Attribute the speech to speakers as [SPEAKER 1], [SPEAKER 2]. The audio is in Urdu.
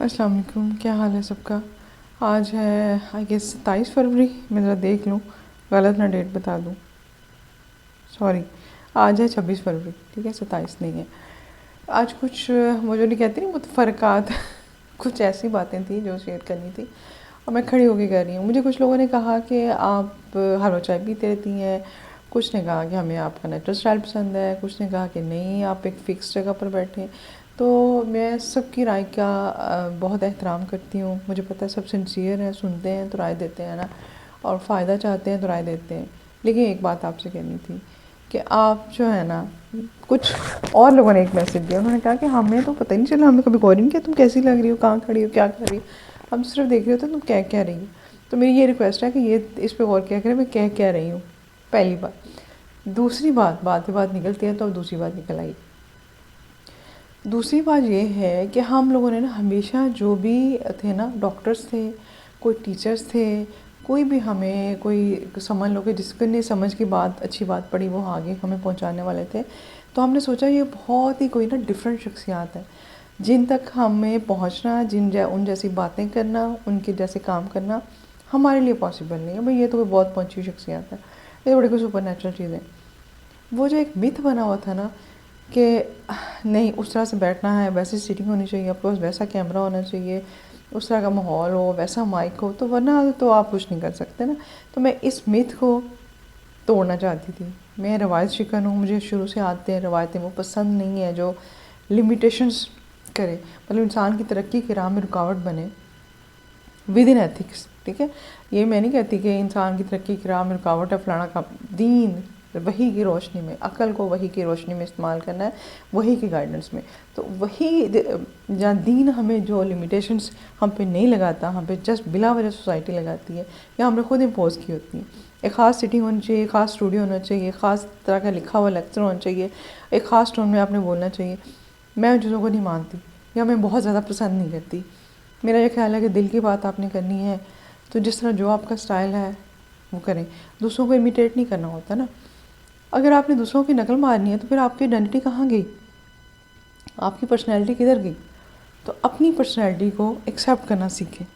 [SPEAKER 1] السلام علیکم، کیا حال ہے سب کا؟ آج ہے آئی گیس 27 فروری، میں ذرا دیکھ لوں غلط نہ ڈیٹ بتا دوں، سوری۔ آج ہے 26 فروری، ٹھیک ہے، 27 نہیں ہے۔ آج کچھ وہ جو نہیں کہتی نا متفرقات کچھ ایسی باتیں تھیں جو شیئر کرنی تھی، اور میں کھڑی ہو کے کر رہی ہوں۔ مجھے کچھ لوگوں نے کہا کہ آپ حلوہ چائے پیتے رہتی ہیں، کچھ نے کہا کہ ہمیں آپ کا نیچرل اسٹائل پسند ہے، کچھ نے کہا کہ نہیں آپ ایک فکس جگہ پر بیٹھیں۔ تو میں سب کی رائے کا بہت احترام کرتی ہوں، مجھے پتہ ہے سب سنسیئر ہیں، سنتے ہیں تو رائے دیتے ہیں نا، اور فائدہ چاہتے ہیں تو رائے دیتے ہیں۔ لیکن ایک بات آپ سے کہنی تھی کہ آپ جو ہے نا، کچھ اور لوگوں نے ایک میسج دیا، انہوں نے کہا کہ ہمیں تو پتہ ہی نہیں چلا، ہمیں کبھی غور ہی نہیں کیا تم کیسی لگ رہی ہو، کہاں کھڑی ہو، کیا کر رہی ہو، ہم صرف دیکھ رہے ہوتے تم کیا کہہ رہی ہو۔ تو میری یہ ریکویسٹ ہے کہ یہ اس پہ غور کیا کریں میں کہہ رہی ہوں، پہلی بات۔ دوسری بات نکلتی ہے تو اب دوسری بات نکل آئی۔ دوسری بات یہ ہے کہ ہم لوگوں نے نا ہمیشہ جو بھی تھے نا، ڈاکٹرز تھے، کوئی ٹیچرز تھے، کوئی بھی ہمیں کوئی سمجھ لو کہ جس کو نے سمجھ کی بات اچھی بات پڑھی وہ آگے ہمیں پہنچانے والے تھے، تو ہم نے سوچا یہ بہت ہی کوئی نا ڈفرینٹ شخصیات ہیں جن تک ہمیں پہنچنا، ان جیسی باتیں کرنا، ان کے جیسے کام کرنا ہمارے لیے پاسبل نہیں ہے۔ بھئی یہ تو کوئی بہت پہنچی شخصیات ہے، یہ بڑی کوئی سپر نیچرل چیزیں۔ وہ جو ایک متھ بنا ہوا تھا نا کہ نہیں اس طرح سے بیٹھنا ہے، ویسی سیٹنگ ہونی چاہیے، آپ کے پاس ویسا کیمرہ ہونا چاہیے، اس طرح کا ماحول ہو، ویسا مائک ہو، تو ورنہ تو آپ کچھ نہیں کر سکتے نا۔ تو میں اس متھ کو توڑنا چاہتی تھی۔ میں روایت شکن ہوں، مجھے شروع سے عادتیں روایتیں وہ پسند نہیں ہیں جو لمیٹیشنز کرے، مطلب انسان کی ترقی کی راہ میں رکاوٹ بنے ود ان ایتھکس، ٹھیک ہے۔ یہ میں نہیں کہتی کہ انسان کی ترقی کی راہ میں رکاوٹ ہے فلانا کا، دین وحی کی روشنی میں، عقل کو وحی کی روشنی میں استعمال کرنا ہے، وحی کی گائیڈنس میں۔ تو وہی جہاں دین ہمیں جو لیمیٹیشنز ہم پہ نہیں لگاتا، ہم پہ جسٹ بلا وجہ سوسائٹی لگاتی ہے یا ہم نے خود امپوز کی ہوتی ہیں۔ ایک خاص سیٹنگ ہونی چاہیے، ایک خاص اسٹوڈیو ہونا چاہیے، ایک خاص طرح کا لکھا ہوا لیکچر ہونا چاہیے، ایک خاص ٹون میں آپ نے بولنا چاہیے۔ میں ان چیزوں کو نہیں مانتی یا میں بہت زیادہ پسند نہیں کرتی۔ میرا یہ خیال ہے کہ دل کی بات آپ نے کرنی ہے تو جس طرح جو آپ کا سٹائل ہے وہ کریں، دوسروں کو امیٹیٹ نہیں کرنا ہوتا نا۔ اگر آپ نے دوسروں کی نقل مارنی ہے تو پھر آپ کی آئیڈینٹی کہاں گئی، آپ کی پرسنالٹی کدھر گئی؟ تو اپنی پرسنالٹی کو ایکسیپٹ کرنا سیکھیں۔